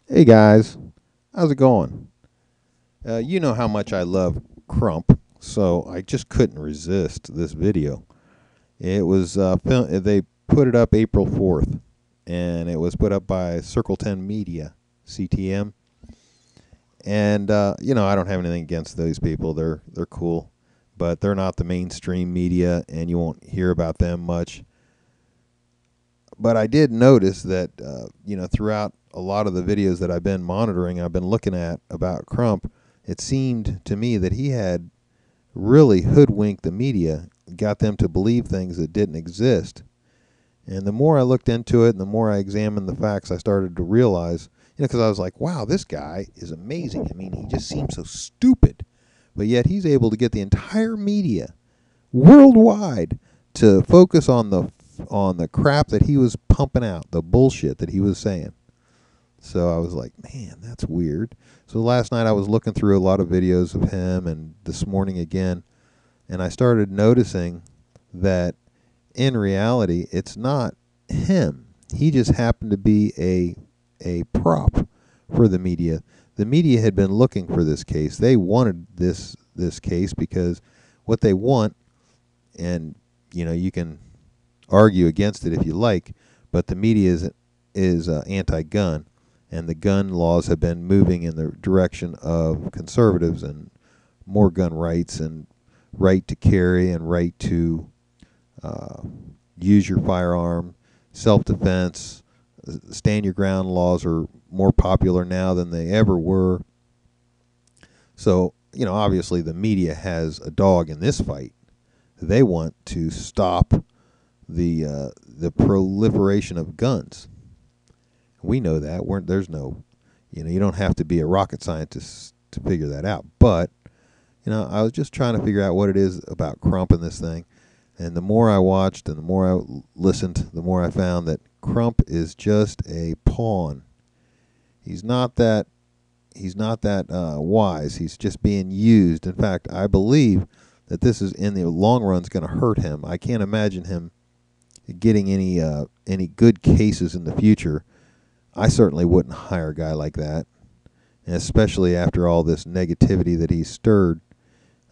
Hey guys, how's it going? You know how much I love Crump, so I just couldn't resist this video. It was they put it up April 4th, and it was put up by Circle 10 Media, CTM. And I don't have anything against those people. They're cool, but they're not the mainstream media, and you won't hear about them much. But I did notice that throughout a lot of the videos that I've been monitoring, I've been looking at about Crump, it seemed to me that he had really hoodwinked the media, got them to believe things that didn't exist. And the more I looked into it and the more I examined the facts, I started to realize, because I was like, wow, this guy is amazing. I mean, he just seems so stupid, but yet he's able to get the entire media worldwide to focus on the crap that he was pumping out, the bullshit that he was saying. So I was like, man, that's weird. So last night I was looking through a lot of videos of him, and this morning again, and I started noticing that in reality, it's not him. He just happened to be a prop for the media. The media had been looking for this case. They wanted this case because what they want, and you can argue against it if you like, but the media is anti-gun, and the gun laws have been moving in the direction of conservatives and more gun rights and right to carry and right to uh, use your firearm, self-defense, stand your ground laws are more popular now than they ever were. So obviously the media has a dog in this fight. They want to stop the proliferation of guns. We know that. There's no, you don't have to be a rocket scientist to figure that out. But I was just trying to figure out what it is about Crump in this thing. And the more I watched and the more I listened, the more I found that Crump is just a pawn. He's not that. He's not that wise. He's just being used. In fact, I believe that this is in the long run is going to hurt him. I can't imagine him getting any good cases in the future. I certainly wouldn't hire a guy like that, and especially after all this negativity that he's stirred.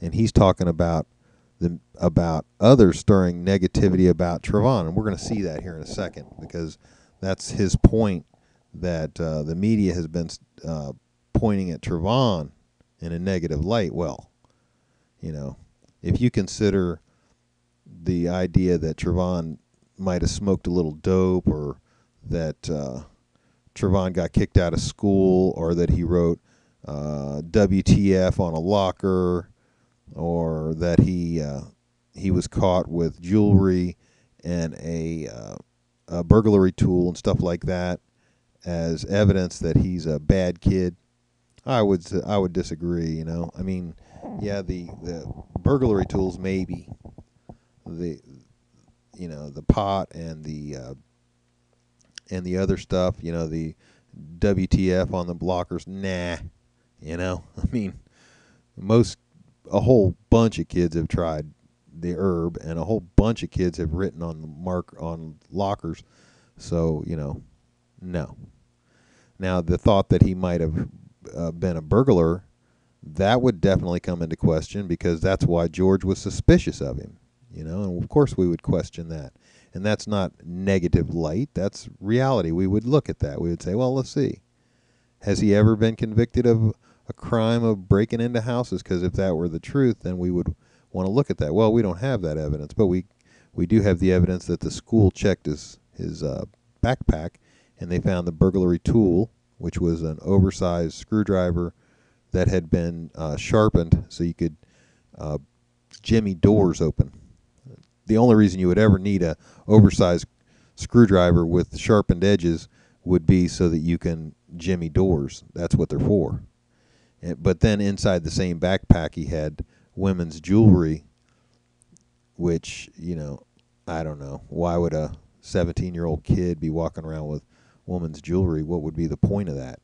And he's talking about others stirring negativity about Trayvon, and we're going to see that here in a second because that's his point, that the media has been pointing at Trayvon in a negative light. Well, if you consider the idea that Trayvon might have smoked a little dope, or that Trayvon got kicked out of school, or that he wrote WTF on a locker, or that he was caught with jewelry and a burglary tool and stuff like that as evidence that he's a bad kid. I would disagree. I mean, yeah, the burglary tools maybe, the the pot and the other stuff. The WTF on the blockers. Nah, I mean, most a whole bunch of kids have tried the herb, and a whole bunch of kids have written on the mark on lockers. So no. Now the thought that he might have been a burglar, that would definitely come into question, because that's why George was suspicious of him. And of course we would question that. And that's not negative light, that's reality. We would look at that. We would say, well, let's see. Has he ever been convicted of a crime of breaking into houses? Because if that were the truth, then we would want to look at that. Well, we don't have that evidence, but we do have the evidence that the school checked his backpack, and they found the burglary tool, which was an oversized screwdriver that had been sharpened so you could jimmy doors open. The only reason you would ever need a oversized screwdriver with sharpened edges would be so that you can jimmy doors. That's what they're for. But then inside the same backpack, he had women's jewelry, which, I don't know. Why would a 17-year-old kid be walking around with woman's jewelry? What would be the point of that?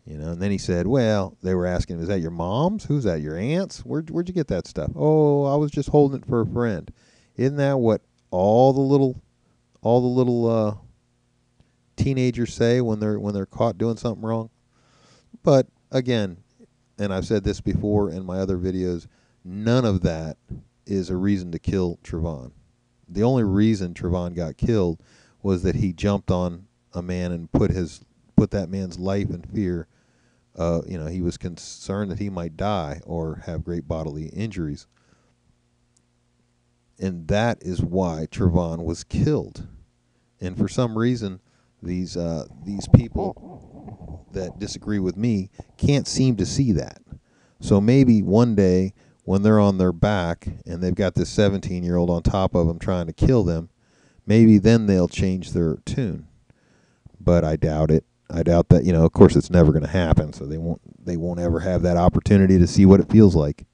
And then he said, well, they were asking him, is that your mom's? Who's that, your aunt's? Where'd you get that stuff? Oh, I was just holding it for a friend. Isn't that what all the little teenagers say when they're caught doing something wrong. But again, and I've said this before in my other videos, none of that is a reason to kill Trayvon. The only reason Trayvon got killed was that he jumped on a man and put that man's life in fear. He was concerned that he might die or have great bodily injuries. And that is why Trayvon was killed. And for some reason, these people that disagree with me can't seem to see that. So maybe one day when they're on their back and they've got this 17-year-old on top of them trying to kill them, maybe then they'll change their tune. But I doubt it. I doubt that, of course it's never going to happen, so they won't ever have that opportunity to see what it feels like.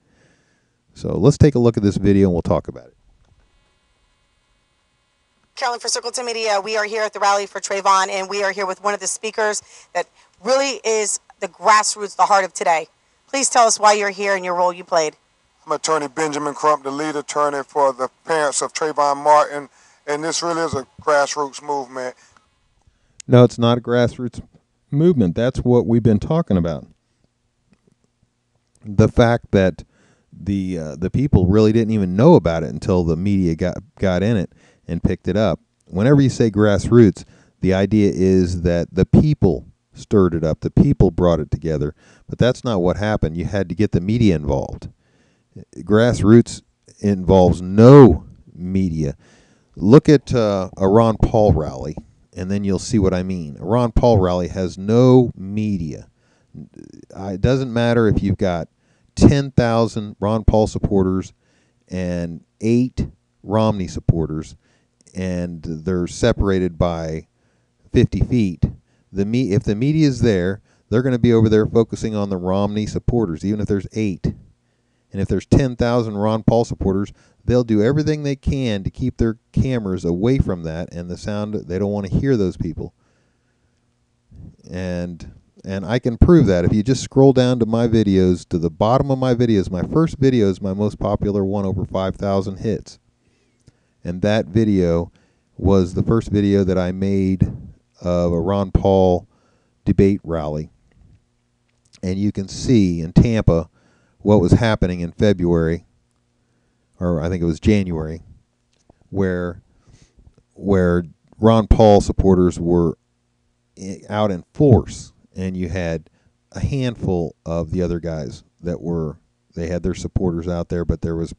So let's take a look at this video and we'll talk about it. Carolyn for Circle 10 Media. We are here at the rally for Trayvon, and we are here with one of the speakers that really is the grassroots, the heart of today. Please tell us why you're here and your role you played. I'm attorney Benjamin Crump, the lead attorney for the parents of Trayvon Martin, and this really is a grassroots movement. No, it's not a grassroots movement. That's what we've been talking about. The fact that the people really didn't even know about it until the media got in it and picked it up. Whenever you say grassroots, the idea is that the people stirred it up. The people brought it together. But that's not what happened. You had to get the media involved. Grassroots involves no media. Look at a Ron Paul rally, and then you'll see what I mean. A Ron Paul rally has no media. It doesn't matter if you've got 10,000 Ron Paul supporters and 8 Romney supporters, and they're separated by 50 feet. If the media is there, they're going to be over there focusing on the Romney supporters, even if there's 8. And if there's 10,000 Ron Paul supporters, they'll do everything they can to keep their cameras away from that and the sound. They don't want to hear those people. And I can prove that. If you just scroll down to my videos, to the bottom of my videos, my first video is my most popular one, over 5,000 hits. And that video was the first video that I made of a Ron Paul debate rally. And you can see in Tampa what was happening in February, or I think it was January, where Ron Paul supporters were out in force, and you had a handful of the other guys that they had their supporters out there, but there was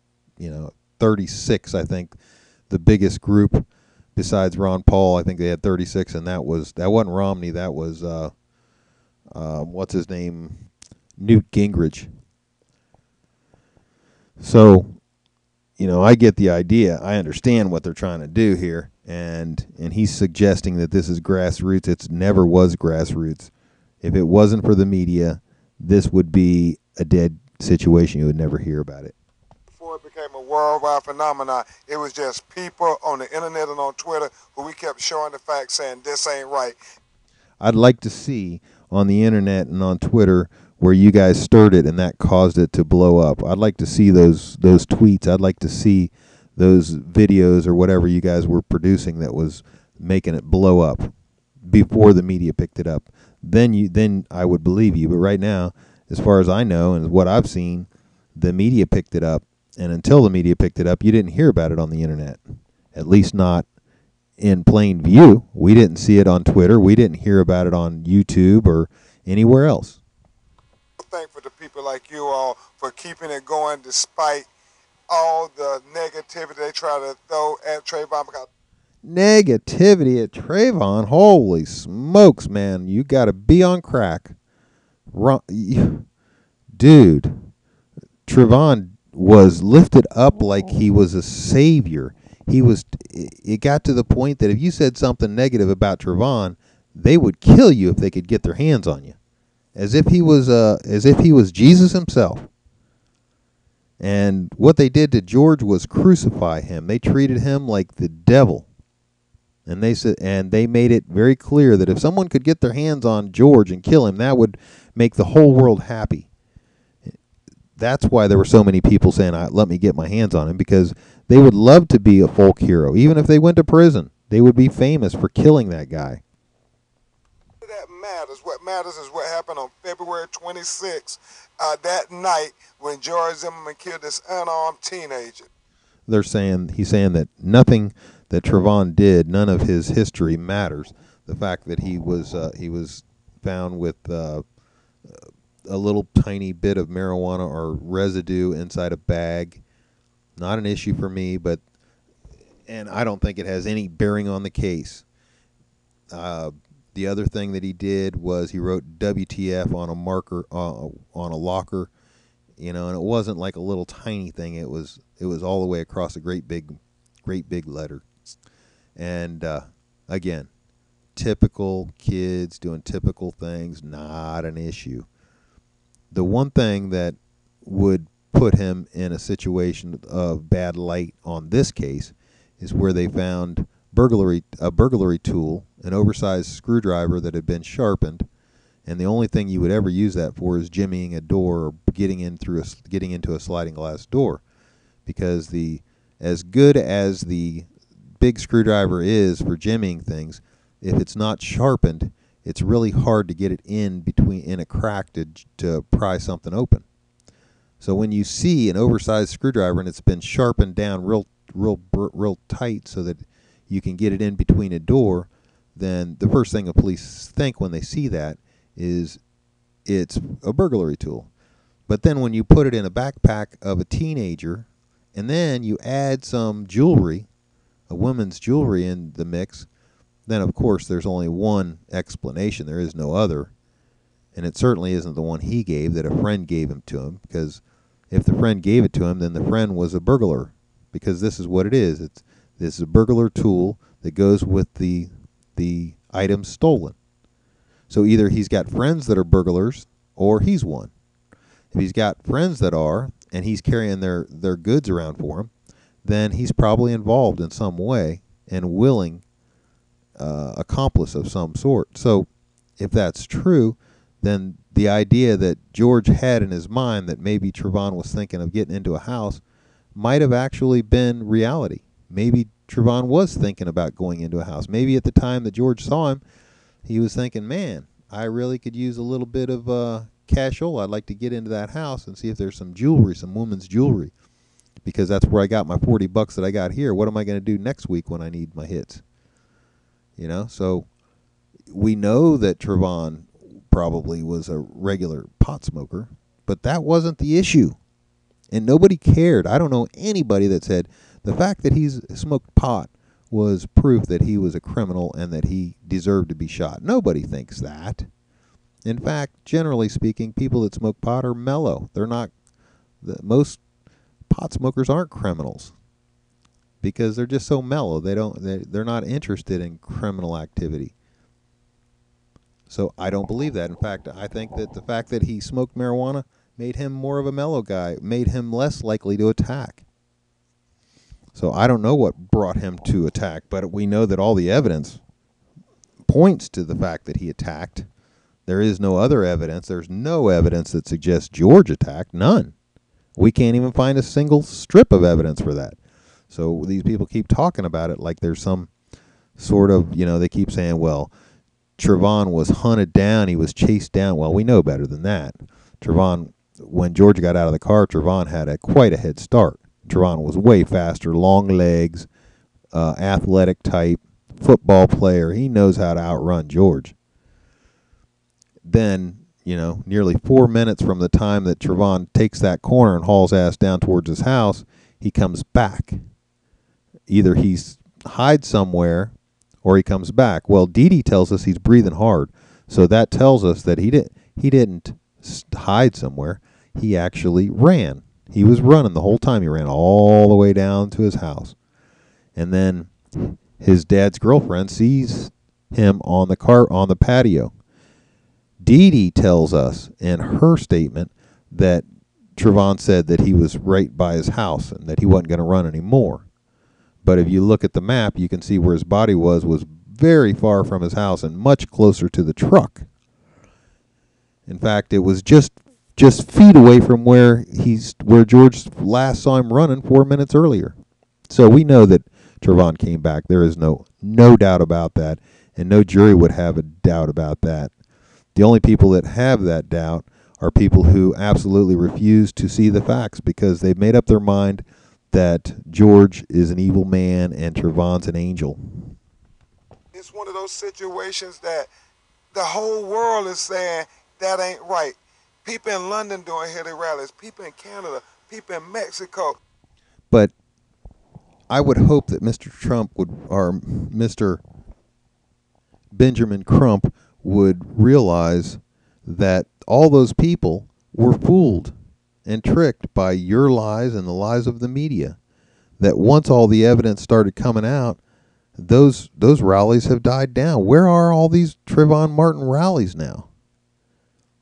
36, I think, the biggest group besides Ron Paul. I think they had 36, and that wasn't Romney. That was what's his name, Newt Gingrich. So, I get the idea. I understand what they're trying to do here, and he's suggesting that this is grassroots. It never was grassroots. If it wasn't for the media, this would be a dead situation. You would never hear about it. Before it became a worldwide phenomenon, it was just people on the internet and on Twitter who we kept showing the facts, saying this ain't right. I'd like to see on the internet and on Twitter where you guys stirred it and that caused it to blow up. I'd like to see those tweets. I'd like to see those videos or whatever you guys were producing that was making it blow up before the media picked it up. Then I would believe you. But right now, as far as I know and what I've seen, the media picked it up, and until the media picked it up, you didn't hear about it on the internet. At least not in plain view. We didn't see it on Twitter. We didn't hear about it on YouTube or anywhere else. Thankful to people like you all for keeping it going despite all the negativity they try to throw at Trayvon. Negativity at Trayvon? Holy smokes, man. You got to be on crack. Dude, Trayvon was lifted up like he was a savior. It got to the point that if you said something negative about Trayvon, they would kill you if they could get their hands on you. As if he was Jesus himself. And what they did to George was crucify him. They treated him like the devil. And they made it very clear that if someone could get their hands on George and kill him, that would make the whole world happy. That's why there were so many people saying, let me get my hands on him, because they would love to be a folk hero. Even if they went to prison, they would be famous for killing that guy. of that matters. What matters is what happened on February 26th, that night when George Zimmerman killed this unarmed teenager. He's saying that nothing that Trayvon did, none of his history matters. The fact that he was found with a little tiny bit of marijuana or residue inside a bag, not an issue for me, and I don't think it has any bearing on the case. The other thing that he did was he wrote WTF on a marker on a locker, and it wasn't like a little tiny thing. It was all the way across a great big letter. And again, typical kids doing typical things, not an issue. The one thing that would put him in a situation of bad light on this case is where they found a burglary tool, an oversized screwdriver that had been sharpened, and the only thing you would ever use that for is jimmying a door or getting into a sliding glass door, because as good as the big screwdriver is for jimmying things, if it's not sharpened, it's really hard to get it in a crack to pry something open. So when you see an oversized screwdriver and it's been sharpened down real tight so that you can get it in between a door, then the first thing the police think when they see that is it's a burglary tool. But then when you put it in a backpack of a teenager and then you add some jewelry, a woman's jewelry in the mix, then of course there's only one explanation. There is no other. And it certainly isn't the one he gave, that a friend gave him to him, because if the friend gave it to him, then the friend was a burglar, because this is what it is. This is a burglar tool that goes with the items stolen. So either he's got friends that are burglars or he's one. If he's got friends that are, and he's carrying their goods around for him, then he's probably involved in some way and willing accomplice of some sort. So if that's true, then the idea that George had in his mind that maybe Trayvon was thinking of getting into a house might have actually been reality. Maybe Trayvon was thinking about going into a house. Maybe at the time that George saw him, he was thinking, man, I really could use a little bit of cashola. I'd like to get into that house and see if there's some jewelry, some woman's jewelry, because that's where I got my $40 that I got here. What am I going to do next week when I need my hits? So we know that Trayvon probably was a regular pot smoker, but that wasn't the issue. And nobody cared. I don't know anybody that said the fact that he's smoked pot was proof that he was a criminal and that he deserved to be shot. Nobody thinks that. In fact, generally speaking, people that smoke pot are mellow. Most pot smokers aren't criminals because they're just so mellow. They're not interested in criminal activity. So I don't believe that. In fact, I think that the fact that he smoked marijuana made him more of a mellow guy, made him less likely to attack. So I don't know what brought him to attack, but we know that all the evidence points to the fact that he attacked. There is no other evidence. There's no evidence that suggests George attacked. None. We can't even find a single strip of evidence for that. So these people keep talking about it like there's some sort of, they keep saying, well, Trayvon was hunted down. He was chased down. Well, we know better than that. Trayvon, when George got out of the car, Trayvon had quite a head start. Trayvon was way faster, long legs, athletic type, football player. He knows how to outrun George. Then, nearly 4 minutes from the time that Trayvon takes that corner and hauls ass down towards his house, he comes back. Either he hides somewhere or he comes back. Well, Dee Dee tells us he's breathing hard, so that tells us that he didn't hide somewhere. He actually ran. He was running the whole time. He ran all the way down to his house. And then his dad's girlfriend sees him on the patio. Dee Dee tells us in her statement that Trayvon said that he was right by his house and that he wasn't going to run anymore. But if you look at the map, you can see where his body was very far from his house and much closer to the truck. In fact, it was just feet away from where George last saw him running 4 minutes earlier. So we know that Trayvon came back. There is no doubt about that. and no jury would have a doubt about that. The only people that have that doubt are people who absolutely refuse to see the facts because they've made up their mind that George is an evil man and Trayvon's an angel. It's one of those situations that the whole world is saying that ain't right. People in London doing Hillary rallies, people in Canada, people in Mexico. But I would hope that Mr. Trump would, or Mr. Benjamin Crump would realize that all those people were fooled and tricked by your lies and the lies of the media. That once all the evidence started coming out, those rallies have died down. Where are all these Trayvon Martin rallies now?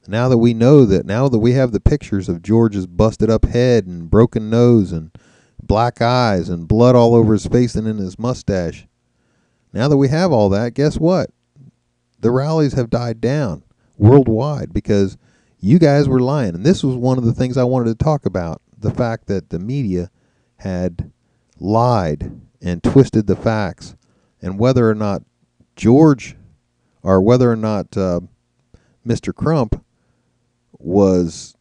Now that we know that, now that we have the pictures of George's busted up head and broken nose and black eyes and blood all over his face and in his mustache, now that we have all that, guess what? The rallies have died down worldwide because you guys were lying. And this was one of the things I wanted to talk about, the fact that the media had lied and twisted the facts, and whether or not George, or whether or not Mr. Crump was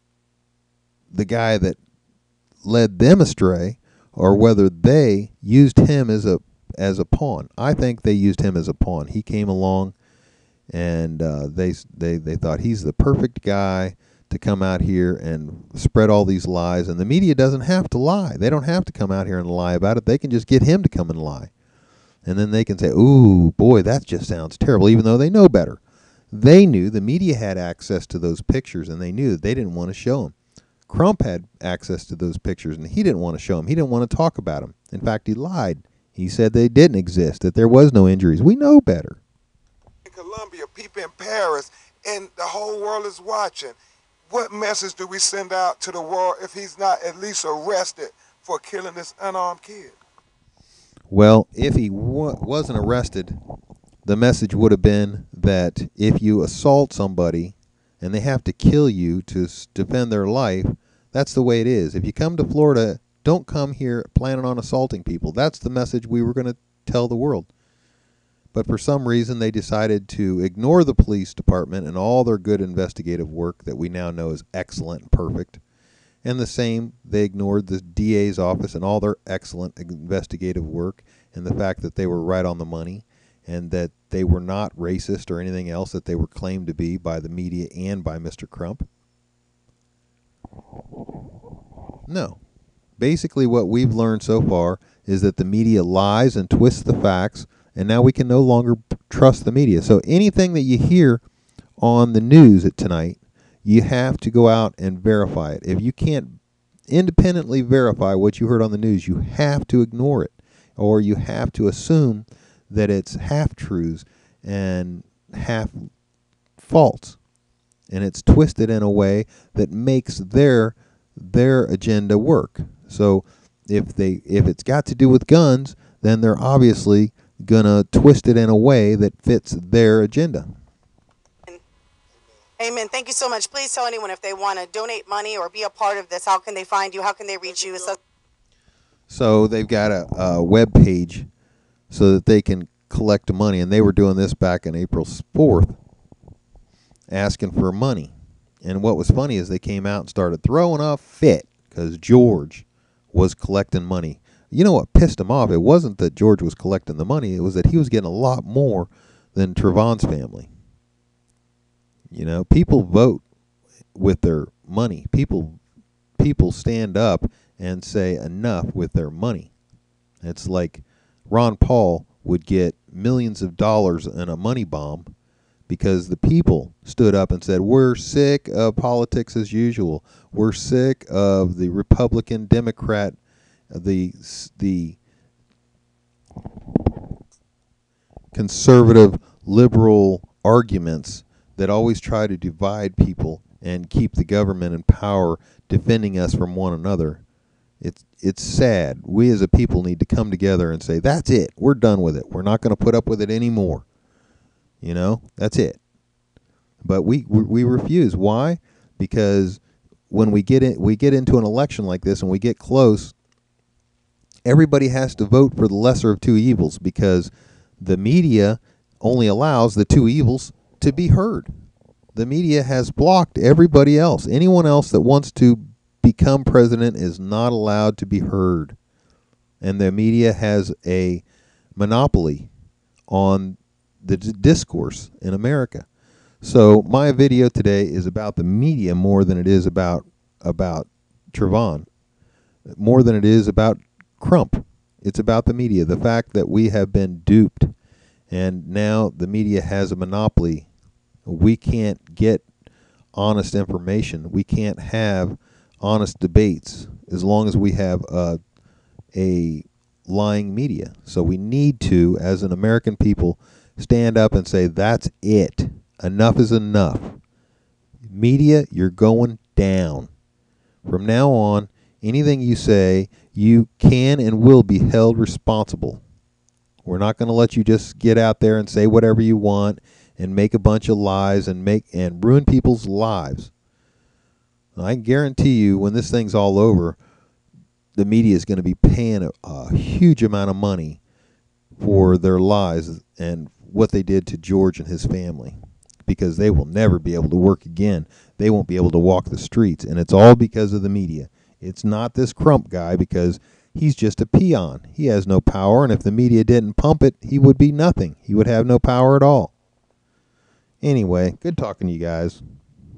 the guy that led them astray, or whether they used him as a pawn. I think they used him as a pawn. He came along, and they thought he's the perfect guy to come out here and spread all these lies. And the media doesn't have to lie. They don't have to come out here and lie about it. They can just get him to come and lie. And then they can say, ooh, boy, that just sounds terrible, even though they know better. They knew the media had access to those pictures, and they knew that they didn't want to show them. Crump had access to those pictures, and he didn't want to show them. He didn't want to talk about them. In fact, he lied. He said they didn't exist, that there was no injuries. We know better. In Colombia, people in Paris, and the whole world is watching. What message do we send out to the world if he's not at least arrested for killing this unarmed kid? Well, if he wasn't arrested, the message would have been that if you assault somebody and they have to kill you to defend their life, that's the way it is. If you come to Florida, don't come here planning on assaulting people. That's the message we were going to tell the world. But for some reason, they decided to ignore the police department and all their good investigative work that we now know is excellent and perfect. And the same, they ignored the DA's office and all their excellent investigative work and the fact that they were right on the money and that they were not racist or anything else that they were claimed to be by the media and by Mr. Crump. No. Basically, what we've learned so far is that the media lies and twists the facts, and now we can no longer trust the media. So anything that you hear on the news tonight, you have to go out and verify it. If you can't independently verify what you heard on the news, you have to ignore it, or you have to assume that it's half-truths and half-false, and it's twisted in a way that makes their agenda work. So if it's got to do with guns, then they're obviously gonna twist it in a way that fits their agenda. Amen. Thank you so much. Please tell anyone if they want to donate money or be a part of this, how can they find you? How can they reach you? So they've got a web page so that they can collect money, and they were doing this back on April 4th, asking for money. And what was funny is they came out and started throwing a fit because George was collecting money. You know what pissed him off? It wasn't that George was collecting the money. It was that he was getting a lot more than Trayvon's family. You know, people vote with their money. People stand up and say enough with their money. It's like Ron Paul would get millions of dollars in a money bomb because the people stood up and said, we're sick of politics as usual. We're sick of the Republican, Democrat, the conservative, liberal arguments that always try to divide people and keep the government in power defending us from one another. It's sad. We as a people need to come together and say, that's it. We're done with it. We're not going to put up with it anymore. You know, that's it. But we refuse. Why? Because when we get into an election like this and we get close, everybody has to vote for the lesser of two evils because the media only allows the two evils to be heard. The media has blocked everybody else. Anyone else that wants to become president is not allowed to be heard. And the media has a monopoly on the discourse in America. So my video today is about the media more than it is about Trayvon, more than it is about Crump. It's about the media, the fact that we have been duped, and now the media has a monopoly. We can't get honest information. We can't have honest debates as long as we have a lying media. So we need to, as an American people, stand up and say, that's it. Enough is enough. Media, you're going down. From now on, anything you say, you can and will be held responsible. We're not going to let you just get out there and say whatever you want and make a bunch of lies and ruin people's lives. I guarantee you, when this thing's all over, the media is going to be paying a huge amount of money for their lies and what they did to George and his family, because they will never be able to work again. They won't be able to walk the streets, and it's all because of the media. It's not this Crump guy, because he's just a peon. He has no power, and if the media didn't pump it, he would be nothing. He would have no power at all. Anyway, good talking to you guys.